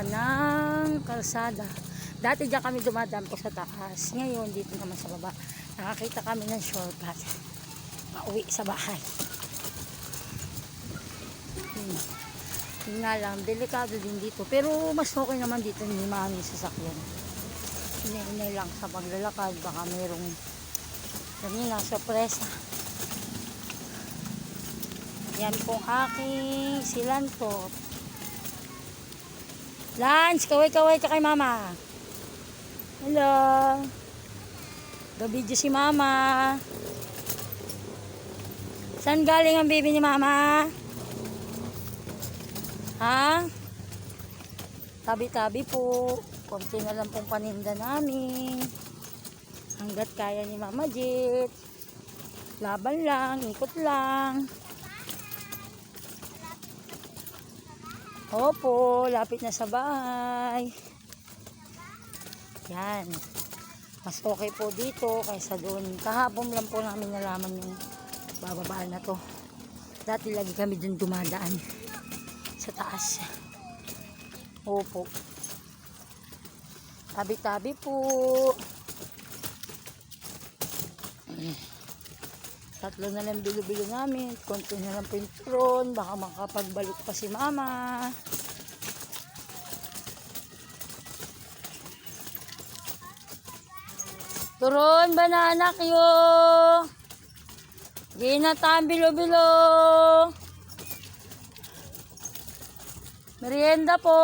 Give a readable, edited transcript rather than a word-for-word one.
ng kalsada. Dati dyan kami dumadaan po sa taas. Ngayon dito naman sa baba. Nakakita kami ng shortcut. Pauwi sa bahay. Yun nga lang, delikado din dito. Pero mas okay naman dito, hindi maraming sasakyan. Inay lang sa paglalakad. Baka mayroong kanina, sorpresa. Yan pong aking silantot. Lance, kaway-kaway ka kay mama. Hello. Gabidyo si mama. Saan galing ang baby ni mama? Ha? Tabi-tabi po. Konti na lang pong paninda namin. Hanggat kaya ni Mama Jet. Laban lang, ikot lang. Opo, lapit na sa bahay. Yan. Mas okay po dito kaysa doon. Kahapon lang po namin nalaman yung bababaan na to. Dati lagi kami dun dumadaan. Sa taas. Opo. Tabi-tabi po. Tatlo na lang bilo-bilo namin. Konti na lang po yung turon. Baka makapagbalik pa si mama. Turon, banana kayo. Ginatan, bilo-bilo. Merienda po.